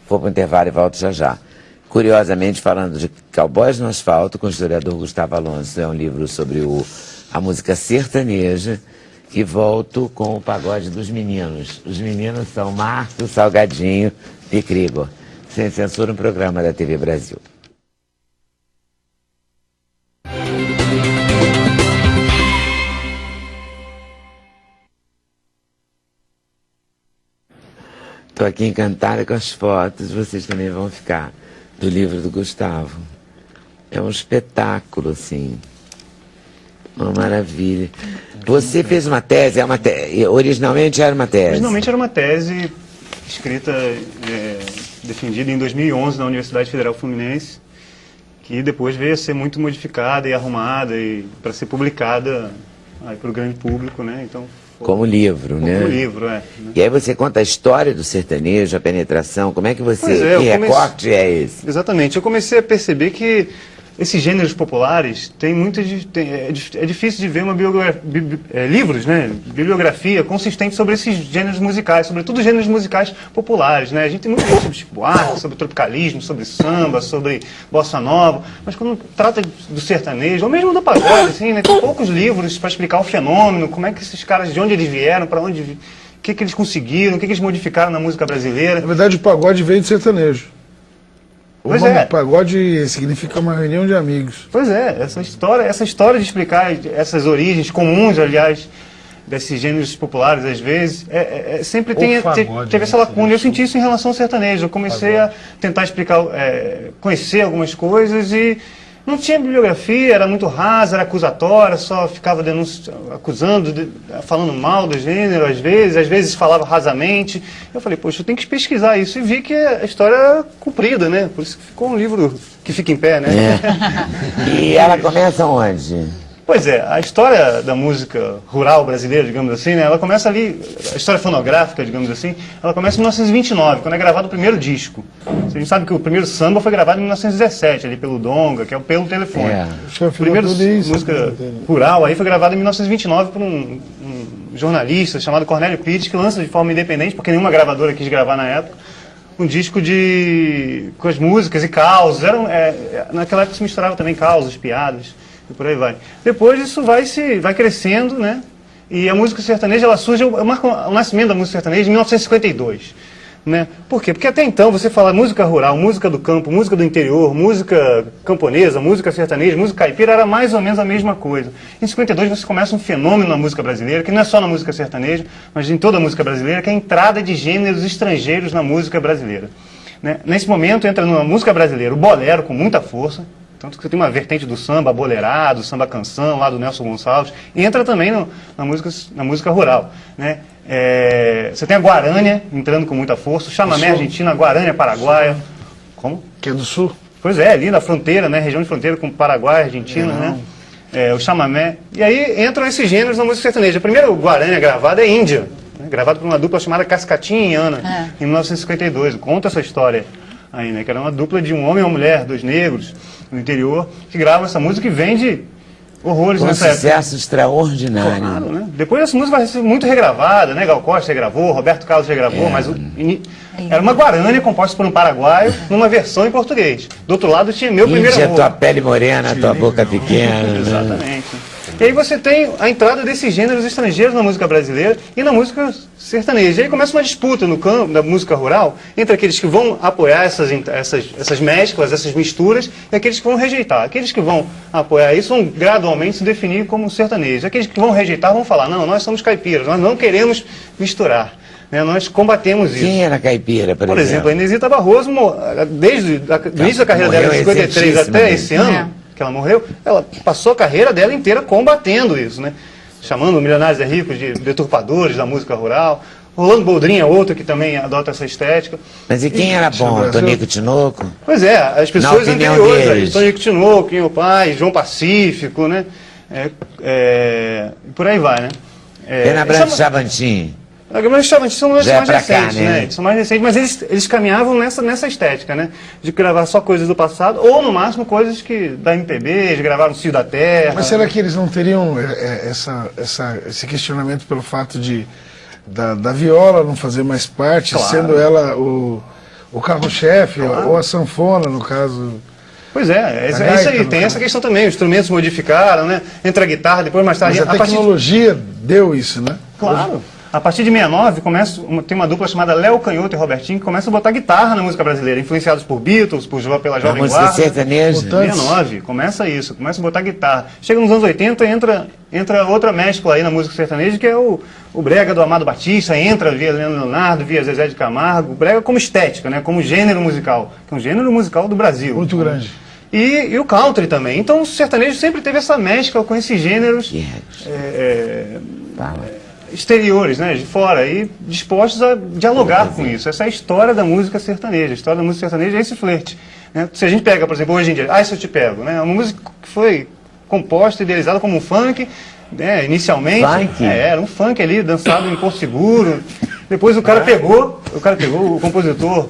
Vou para o intervalo e volto já já. Curiosamente, falando de Cowboys no Asfalto, com o historiador Gustavo Alonso, é um livro sobre a música sertaneja, e volto com o pagode dos meninos. Os meninos são Márcio, Salgadinho e Krigor. Sem Censura, um programa da TV Brasil. Estou aqui encantada com as fotos, vocês também vão ficar, do livro do Gustavo. É um espetáculo, assim. Uma maravilha. Você fez uma tese, originalmente era uma tese? Originalmente era uma tese escrita, defendida em 2011 na Universidade Federal Fluminense, que depois veio a ser muito modificada e arrumada para ser publicada para o grande público, né? Então, como livro, né? Como livro, né? E aí você conta a história do sertanejo, a penetração, como é que você... que recorte é esse? Exatamente, eu comecei a perceber que esses gêneros populares tem muito é difícil de ver uma livros, né, bibliografia consistente sobre esses gêneros musicais, sobretudo gêneros musicais populares, né? A gente tem muito sobre Chico Buarque, sobre tropicalismo, sobre samba, sobre bossa nova, mas quando trata do sertanejo, ou mesmo do pagode, assim, né, tem poucos livros para explicar o fenômeno, como é que esses caras, de onde eles vieram, para onde, o que eles conseguiram, o que eles modificaram na música brasileira. Na verdade, o pagode veio de sertanejo. Pois Pagode significa uma reunião de amigos. Pois é, essa história de explicar essas origens comuns, aliás, desses gêneros populares, às vezes, sempre teve essa lacuna. Eu senti isso em relação ao sertanejo. Eu comecei a tentar explicar, conhecer algumas coisas e não tinha bibliografia, era muito rasa, era acusatória, só ficava acusando, falando mal do gênero, às vezes falava rasamente. Eu falei, poxa, eu tenho que pesquisar isso, e vi que a história era comprida, né? Por isso que ficou um livro que fica em pé, né? E ela começa onde? Pois é, a história da música rural brasileira, digamos assim, né, ela começa ali, a história fonográfica, digamos assim, ela começa em 1929, quando é gravado o primeiro disco. A gente sabe que o primeiro samba foi gravado em 1917, ali pelo Donga, que é o Pelo Telefone. O primeiro música rural aí foi gravado em 1929 por um jornalista chamado Cornélio Pitt, que lança de forma independente, porque nenhuma gravadora quis gravar na época, um disco com as músicas e causos. Naquela época se misturava também causos, piadas, e por aí vai. Depois isso vai crescendo, né? E a música sertaneja, ela surge, marca o nascimento da música sertaneja em 1952. Né? Por quê? Porque até então você fala música rural, música do campo, música do interior, música camponesa, música sertaneja, música caipira, era mais ou menos a mesma coisa. Em 52 você começa um fenômeno na música brasileira, que não é só na música sertaneja, mas em toda a música brasileira, que é a entrada de gêneros estrangeiros na música brasileira. Né? Nesse momento entra na música brasileira o bolero com muita força, tanto que você tem uma vertente do samba boleirado, samba canção, lá do Nelson Gonçalves, e entra também na música rural. Né? Você tem a guarânia entrando com muita força, o chamamé argentino, a guarânia paraguaia. Como? Que é do sul? Pois é, ali na fronteira, né? Região de fronteira com Paraguai, Argentina, né? O chamamé. E aí entram esses gêneros na música sertaneja. A primeira guarânia gravada é Índia, né? Gravada por uma dupla chamada Cascatinha e Ana, em 1952. Conta essa história aí, né? Que era uma dupla de um homem e uma mulher, dois negros, no interior, que gravam essa música e vende horrores nessa época. Sucesso extraordinário. Claro, né? Depois essa música vai ser muito regravada, né? Gal Costa regravou, Roberto Carlos regravou, mas era uma guarânia composta por um paraguaio numa versão em português. Do outro lado tinha Meu Primeiro Amor. Tua pele morena, tua boca pequena. Exatamente. E aí você tem a entrada desses gêneros estrangeiros na música brasileira e na música sertaneja. E aí começa uma disputa no campo da música rural entre aqueles que vão apoiar essas mesclas, essas misturas, e aqueles que vão rejeitar. Aqueles que vão apoiar isso vão gradualmente se definir como sertanejos. Aqueles que vão rejeitar vão falar, não, nós somos caipiras, nós não queremos misturar. Né? Nós combatemos isso. Quem era caipira, por exemplo? A Inesita Barroso, desde o início da carreira dela, em 53 até esse ano, que ela morreu, ela passou a carreira dela inteira combatendo isso, né? Chamando Milionários é Ricos de deturpadores da música rural. Rolando Boldrin é outro que também adota essa estética. Mas e quem era bom? Tonico Tinoco? Pois é, as pessoas anteriores, Tonico Tinoco, Quinho Pai, João Pacífico, né? Por aí vai, né? Pena Branca e Chavantin. Os Chavantin são mais recentes, né? São mais recentes, mas eles caminhavam nessa estética, né? De gravar só coisas do passado, ou no máximo coisas da MPB, eles gravaram o Cio da Terra. Mas será que eles não teriam esse questionamento pelo fato da viola não fazer mais parte, claro, sendo ela o carro-chefe, ou a sanfona, no caso. Pois é isso aí, tem essa questão também, os instrumentos modificaram, né? Entra a guitarra, depois mais tarde... Mas a tecnologia deu isso, né? Claro. A partir de 69, tem uma dupla chamada Léo Canhoto e Robertinho que começa a botar guitarra na música brasileira, influenciados por Beatles, pela Jovem música Guarda. sertaneja. 69, começa isso, começa a botar guitarra. Chega nos anos 80, entra outra mescla aí na música sertaneja, que é o brega do Amado Batista, entra via Leandro Leonardo, via Zezé de Camargo, o brega como estética, né, como gênero musical, que é um gênero musical do Brasil. Muito grande. E o country também. Então o sertanejo sempre teve essa mescla com esses gêneros exteriores, né, de fora, e dispostos a dialogar com isso. Essa é a história da música sertaneja. A história da música sertaneja é esse flerte. Né? Se a gente pega, por exemplo, hoje em dia, Se Eu Te Pego, né, uma música que foi composta, idealizada como um funk, né, inicialmente. Era um funk ali, dançado em Porto Seguro. Depois o compositor,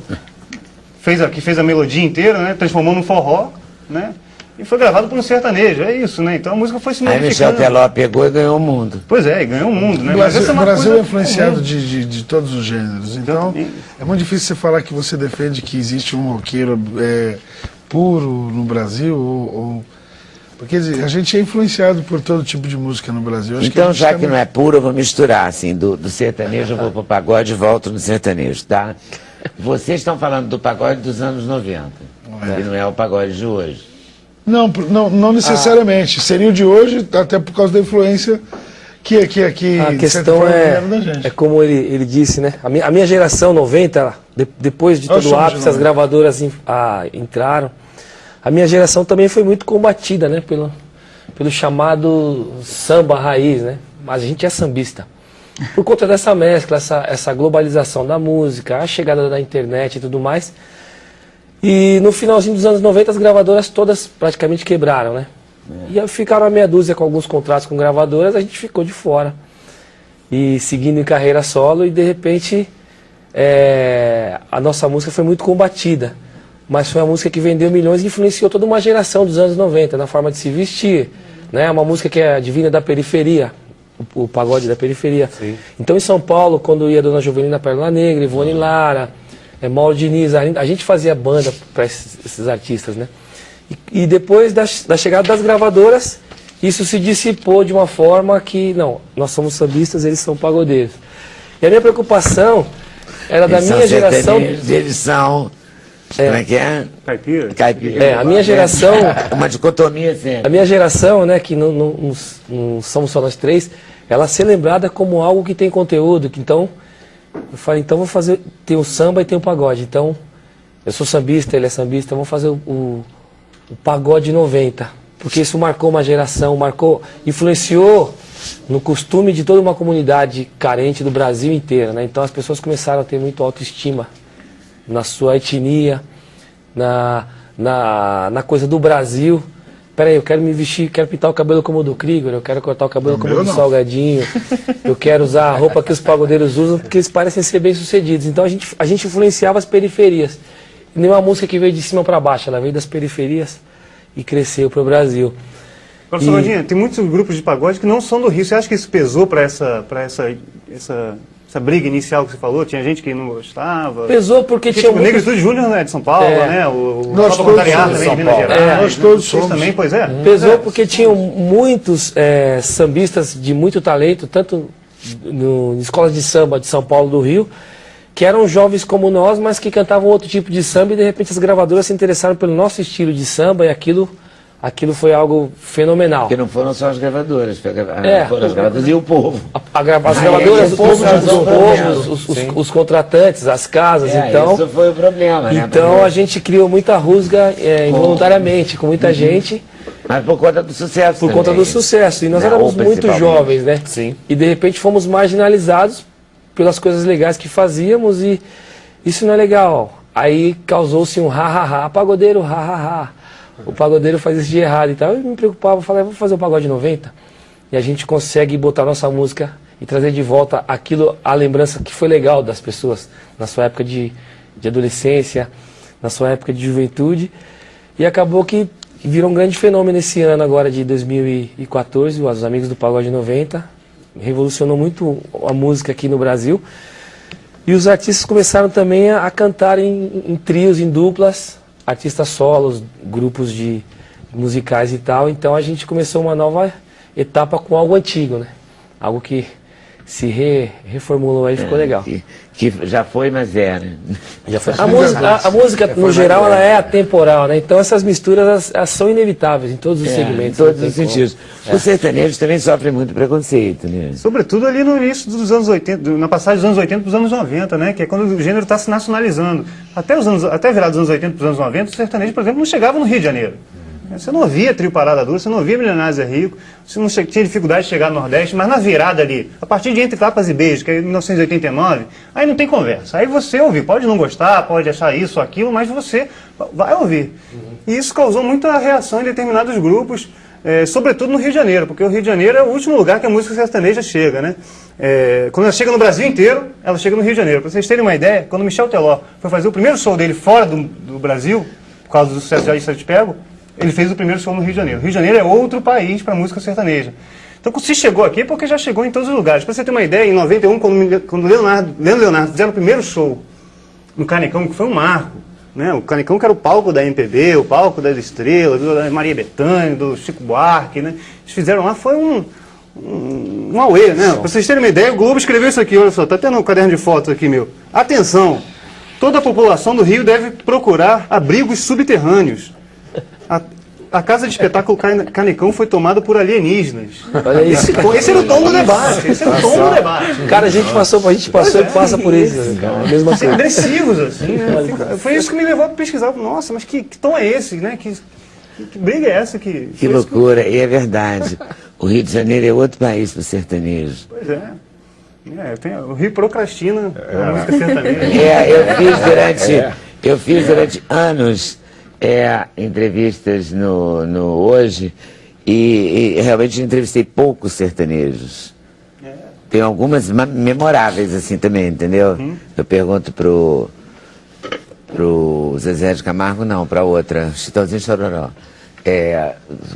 que fez a melodia inteira, né, transformou num forró, né? E foi gravado por um sertanejo, é isso, né? Então a música foi se modificando. Aí Michel Teló pegou e ganhou o mundo. Pois é, e ganhou o mundo, né? O Brasil é influenciado de todos os gêneros. Então, é muito difícil você falar que você defende que existe um roqueiro puro no Brasil, porque a gente é influenciado por todo tipo de música no Brasil. Então, já que não é puro, eu vou misturar, assim, do sertanejo, eu vou pro pagode e volto no sertanejo, tá? Vocês estão falando do pagode dos anos 90, que não é o pagode de hoje. Não necessariamente. Seria o de hoje, até por causa da influência que a questão é como ele disse, né? A minha geração 90, depois de todo o ápice, as gravadoras entraram. A minha geração também foi muito combatida, né? Pelo chamado samba raiz, né? Mas a gente é sambista. Por conta dessa mescla, essa globalização da música, a chegada da internet e tudo mais. E no finalzinho dos anos 90 as gravadoras todas praticamente quebraram, né? E ficaram a meia dúzia com alguns contratos com gravadoras, a gente ficou de fora. E seguindo em carreira solo, e de repente a nossa música foi muito combatida. Mas foi uma música que vendeu milhões e influenciou toda uma geração dos anos 90, na forma de se vestir, né? Uma música que é divina da periferia, o pagode da periferia. Sim. Então em São Paulo, quando ia Dona Jovelina Pérola Negra, Ivone Lara, Mauro Diniz, a gente fazia banda para esses artistas, né? E depois da chegada das gravadoras, isso se dissipou de uma forma que, não, nós somos sambistas, eles são pagodeiros. E a minha preocupação era da minha geração... Eles são... Como é que é? Caipira. A minha geração... Uma dicotomia sempre. A minha geração, né, que não somos só nós três, ela ser lembrada como algo que tem conteúdo, que então... Eu falei, então vou fazer, tem o samba e tem o pagode. Então, eu sou sambista, ele é sambista, vamos fazer o pagode 90. Porque isso marcou uma geração, influenciou no costume de toda uma comunidade carente do Brasil inteiro, né? Então as pessoas começaram a ter muito autoestima na sua etnia, na coisa do Brasil. Peraí, eu quero me vestir, quero pintar o cabelo como o do Krieger, eu quero cortar o cabelo como o do Salgadinho, eu quero usar a roupa que os pagodeiros usam, porque eles parecem ser bem-sucedidos. Então a gente influenciava as periferias. E nenhuma música que veio de cima para baixo, ela veio das periferias e cresceu para o Brasil. Agora, Salgadinho, tem muitos grupos de pagode que não são do Rio. Você acha que isso pesou para essa briga inicial que você falou? Tinha gente que não gostava? Pesou porque tinha o Negritude Júnior, né, de São Paulo, né? Nós todos somos de Minas Gerais. Nós todos somos. Também, pois é. Pesou porque tinham muitos sambistas de muito talento, tanto em escolas de samba de São Paulo, do Rio, que eram jovens como nós, mas que cantavam outro tipo de samba, e de repente as gravadoras se interessaram pelo nosso estilo de samba, e aquilo foi algo fenomenal. Porque não foram só as gravadoras, foram as gravadoras e o povo. As gravadoras, o povo, os contratantes, as casas, então... Isso foi o problema, né? Então a gente criou muita rusga involuntariamente, com muita gente. Mas por conta do sucesso Por conta do sucesso. E nós éramos muito jovens, né? Sim. E de repente fomos marginalizados pelas coisas legais que fazíamos, e isso não é legal. Aí causou-se um ha-ha-ha, pagodeiro, ha-ha-ha. O pagodeiro faz isso de errado e tal. Eu me preocupava, falei, vou fazer o pagode 90. E a gente consegue botar nossa música e trazer de volta aquilo, a lembrança que foi legal das pessoas na sua época de adolescência, na sua época de juventude. E acabou que virou um grande fenômeno esse ano agora de 2014, os Amigos do Pagode 90. Revolucionou muito a música aqui no Brasil. E os artistas começaram também a cantar em trios, em duplas, artistas solos, grupos de musicais e tal. Então a gente começou uma nova etapa com algo antigo, né? Algo que se reformulou aí, ficou legal. Que já foi, mas é, né? Já foi. A música no geral, ela é atemporal, né? Então essas misturas, elas são inevitáveis em todos os segmentos. Em todos os sentidos. Os sertanejos também sofrem muito preconceito, né? Sobretudo ali no início dos anos 80, na passagem dos anos 80 para os anos 90, né? Que é quando o gênero está se nacionalizando. Até virar dos anos 80 para os anos 90, o sertanejo, por exemplo, não chegava no Rio de Janeiro. Você não ouvia Trio Parada Dura, você não ouvia Milionários é Rico, você não tinha dificuldade de chegar no Nordeste, mas na virada ali, a partir de Entre Tapas e Beijos, que é em 1989, aí não tem conversa. Aí você ouve, pode não gostar, pode achar isso ou aquilo, mas você vai ouvir. E isso causou muita reação em determinados grupos, sobretudo no Rio de Janeiro, porque o Rio de Janeiro é o último lugar que a música sertaneja chega, né? Quando ela chega no Brasil inteiro, ela chega no Rio de Janeiro. Para vocês terem uma ideia, quando o Michel Teló foi fazer o primeiro show dele fora do Brasil, por causa do sucesso de Aí Te Pego, ele fez o primeiro show no Rio de Janeiro. O Rio de Janeiro é outro país para a música sertaneja. Então, se chegou aqui, é porque já chegou em todos os lugares. Para você ter uma ideia, em 91, quando Leandro e Leonardo fizeram o primeiro show no Canecão, que foi um marco, né? O Canecão que era o palco da MPB, o palco das estrelas, da Maria Bethânia, do Chico Buarque, né? Eles fizeram lá, foi um auê, né? Para vocês terem uma ideia, o Globo escreveu isso aqui, olha só, tá tendo um caderno de fotos aqui meu. Atenção, toda a população do Rio deve procurar abrigos subterrâneos. A casa de espetáculo Canecão foi tomada por alienígenas. Olha isso. Esse era o tom do debate. Esse era o tom do debate. Cara, a gente passou e passa por isso, né, cara? A mesma coisa. Agressivos, assim, né? Foi isso que me levou a pesquisar. Nossa, mas que tom é esse, né? Que briga é essa? Que loucura, e é verdade. O Rio de Janeiro é outro país para o sertanejo. Pois é. O Rio procrastina a música sertaneja. Eu fiz durante anos entrevistas no Hoje e realmente entrevistei poucos sertanejos. Tem algumas memoráveis assim também, entendeu? Eu pergunto pro Zezé de Camargo, não, para outra, Chitãozinho Chororó.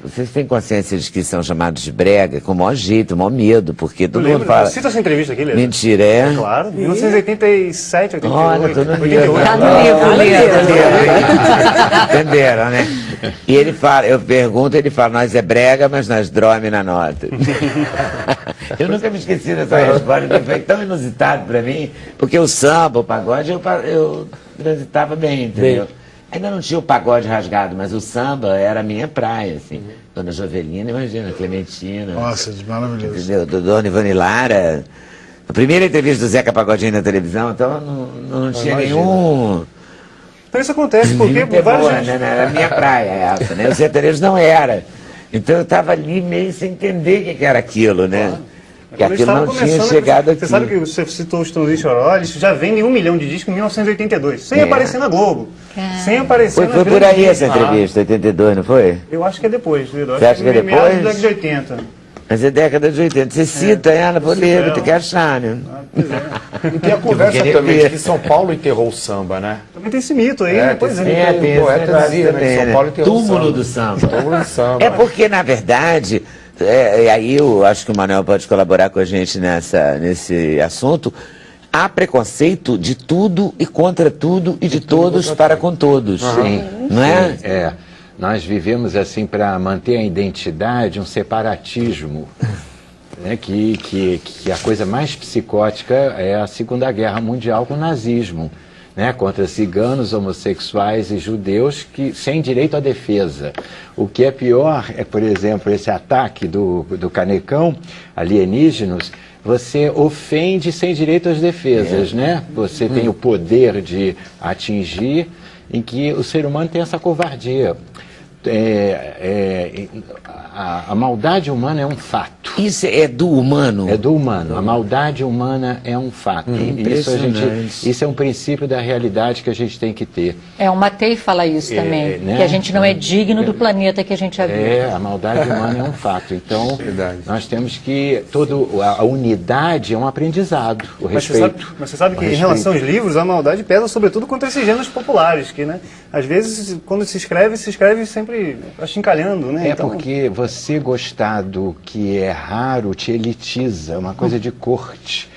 Vocês têm consciência de que são chamados de brega com o maior jeito, o maior medo, porque todo mundo fala... Cita essa entrevista aqui, Leandro. Mentira, é? Claro, 1987, 88. Olha, tô no 88. livro. Tá no livro. Entenderam, né? E ele fala, eu pergunto, ele fala, nós é brega, mas nós dorme na nota. Eu nunca me esqueci dessa resposta, que foi tão inusitado pra mim, porque o samba, o pagode, eu transitava bem, entendeu? Ainda não tinha o pagode rasgado, mas o samba era a minha praia, assim. Dona Jovelina, imagina, Clementina. Nossa, maravilhoso. Entendeu? Dona Ivone Lara. A primeira entrevista do Zeca Pagodinho na televisão, então não tinha nenhum... Então isso acontece porque Era a minha praia essa, né? O sertanejo não era. Então eu estava ali meio sem entender o que era aquilo, né? Porque aquilo não tinha chegado aqui. Você sabe que você citou os Chitãozinho e Chororó, eles já vendem 1 milhão de discos em 1982, sem aparecer na Globo, sem aparecer Foi por aí essa entrevista, 82, não foi? Eu acho que é depois, Você acha que é depois? Meados da década de 80. Mas é década de 80. Você cita ela, vou ler, tem que achar, né? E tem a conversa também de que São Paulo enterrou o samba, né? Também tem esse mito aí, pois é. Tem poeta dizia, né? São Paulo enterrou o samba. Túmulo do samba. Túmulo do samba. É porque, na verdade, e aí eu acho que o Manuel pode colaborar com a gente nesse assunto, há preconceito de tudo e contra tudo e de todos para com todos. Sim, não é? Nós vivemos assim para manter a identidade, um separatismo, né, que a coisa mais psicótica é a Segunda Guerra Mundial com o nazismo, né, contra ciganos, homossexuais e judeus sem direito à defesa. O que é pior é, por exemplo, esse ataque do Canecão, alienígenas, você ofende sem direito às defesas, né? Você tem o poder de atingir, em que o ser humano tem essa covardia. A maldade humana é um fato. Isso é do humano? É do humano. A maldade humana é um fato. Isso é um princípio da realidade que a gente tem que ter. O Matei fala isso também, né? Que a gente não é digno do planeta que a gente habita. A maldade humana é um fato. Então, nós temos que... a unidade é um aprendizado, o respeito. Mas você sabe que em relação aos livros, a maldade pesa sobretudo contra esses gêneros populares, que, né, às vezes, quando se escreve sempre achincalhando, né? Porque você gostar do que é raro te elitiza, é uma coisa de corte.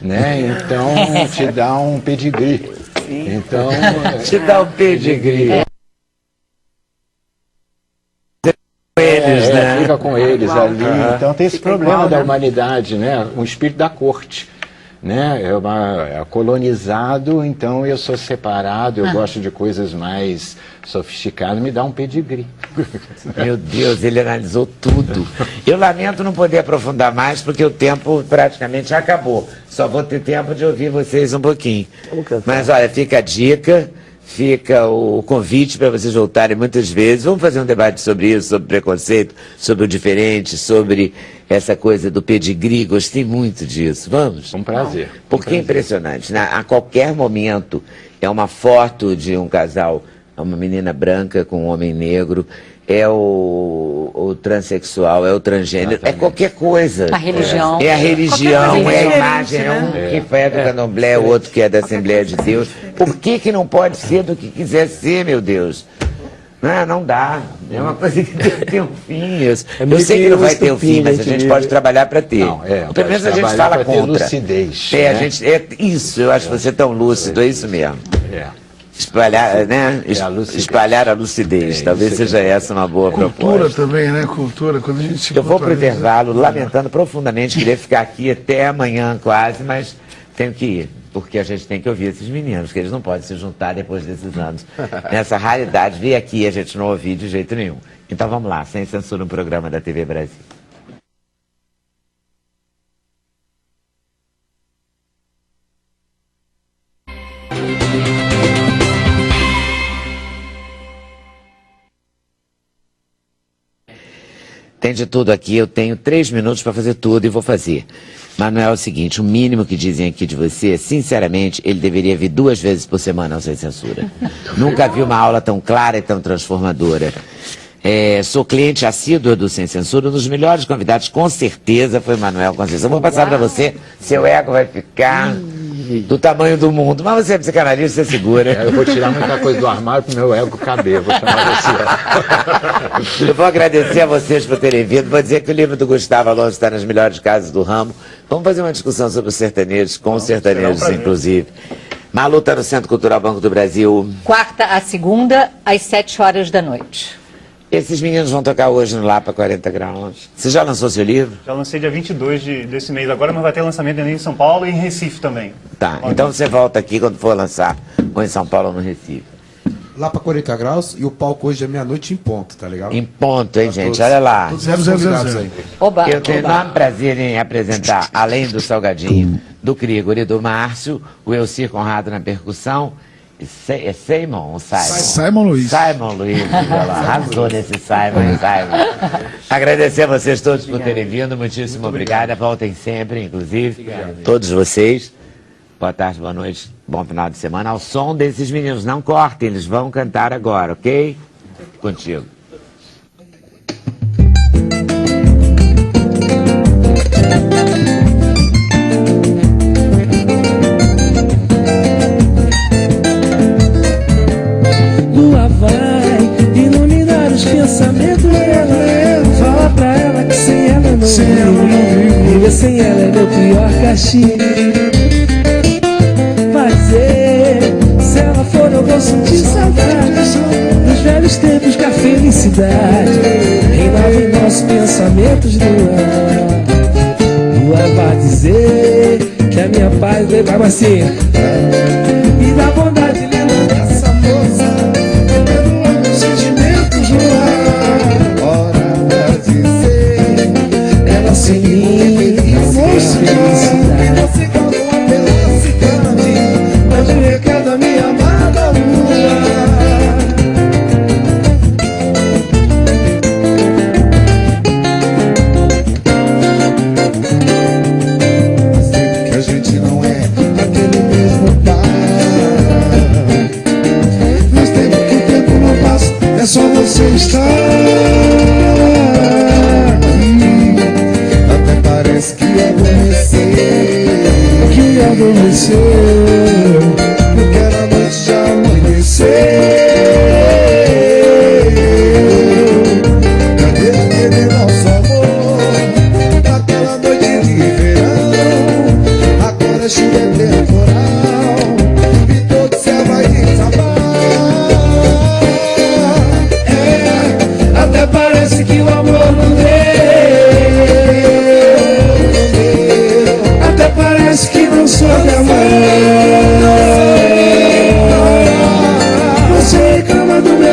né? Então te dá um pedigree. Então te dá um pedigree. Eles, né? Fica com eles ali. Então tem esse problema da humanidade, né? Um espírito da corte. Né? É colonizado, então eu sou separado, eu gosto de coisas mais sofisticadas, me dá um pedigree. Meu Deus, ele analisou tudo. Eu lamento não poder aprofundar mais, porque o tempo praticamente acabou. Só vou ter tempo de ouvir vocês um pouquinho. Mas olha, fica a dica, fica o convite para vocês voltarem muitas vezes. Vamos fazer um debate sobre isso, sobre preconceito, sobre o diferente, sobre essa coisa do pedigree. Gostei muito disso. Vamos? Um prazer. Porque é impressionante, né? A qualquer momento é uma foto de um casal, uma menina branca com um homem negro, é o transexual, é o transgênero, é qualquer coisa. A religião. É a religião, coisa é a diferente, imagem, é um que é do candomblé, o outro que é da Assembleia de Deus. Por que não pode ser do que quiser ser, meu Deus? Não dá. É uma coisa que tem que ter um fim. Eu sei que não vai ter um fim, mas a gente pode trabalhar para ter. Pelo menos a gente fala contra. Lucidez. A gente, isso, eu acho você tão lúcido, é isso mesmo. Espalhar, né? Espalhar a lucidez. Talvez seja essa uma boa proposta. Cultura também, né? Cultura. Quando a gente se Eu vou para o intervalo, lamentando profundamente, queria ficar aqui até amanhã quase, mas tenho que ir. Porque a gente tem que ouvir esses meninos, que eles não podem se juntar depois desses anos. Nessa raridade, vir aqui e a gente não ouvir de jeito nenhum. Então vamos lá, sem censura, um programa da TV Brasil. Tem de tudo aqui, eu tenho 3 minutos para fazer tudo e vou fazer. Manuel, é o seguinte, o mínimo que dizem aqui de você, sinceramente, ele deveria vir 2 vezes por semana ao Sem Censura. Nunca vi uma aula tão clara e tão transformadora. Sou cliente assídua do Sem Censura, um dos melhores convidados, com certeza, foi Manuel Conceição. Vou passar para você, seu ego vai ficar do tamanho do mundo, mas você é psicanalista, você segura. Eu vou tirar muita coisa do armário para o meu ego caber, vou chamar você. Eu vou agradecer a vocês por terem vindo, vou dizer que o livro do Gustavo Alonso está nas melhores casas do ramo. Vamos fazer uma discussão sobre os sertanejos, com os sertanejos, inclusive. Malu está no Centro Cultural Banco do Brasil. Quarta a segunda, às 7 horas da noite. Esses meninos vão tocar hoje no Lapa 40 Graus. Você já lançou seu livro? Já lancei dia 22 desse mês agora, mas vai ter lançamento em São Paulo e em Recife também. Tá, então você volta aqui quando for lançar, ou em São Paulo ou no Recife. Lapa 40 Graus e o palco hoje é meia-noite em ponto, tá legal? Em ponto, hein, gente? Olha lá. Todos convidados aí. Oba, Eu tenho enorme prazer em apresentar, além do Salgadinho, do Krigor e do Márcio, o Elcir Conrado na percussão. É Simon ou Simon? Simon Luiz. Simon Luiz, arrasou nesse Simon. Agradecer a vocês todos por terem vindo, muitíssimo obrigada. Voltem sempre, inclusive, todos vocês. Boa tarde, boa noite, bom final de semana. Ao som desses meninos, não cortem, eles vão cantar agora, ok? Contigo. Lua vai iluminar os pensamentos dela. Fala pra ela que sem ela não vivo. Viver sem ela é meu pior castigo. Se ela for eu vou sentir saudade dos velhos tempos que a felicidade reinava em nossos pensamentos no ar. Lua vai dizer que a minha paz veio pra macia e dá vontade de lembrar dessa moça, perdoando os sentimentos no ar. Hora pra dizer ela sem mim não vou felicidade. Você calma uma velocidade, mande um recado à minha amada Lua. Sei que a gente não é aquele mesmo par, mas tempo que o tempo não passa, é só você estar. Até parece que adormeceu, eu quero a noite já amanhecer. Cadê aquele nosso amor, aquela noite de verão? Agora parece que não soube amar. Você reclama do meu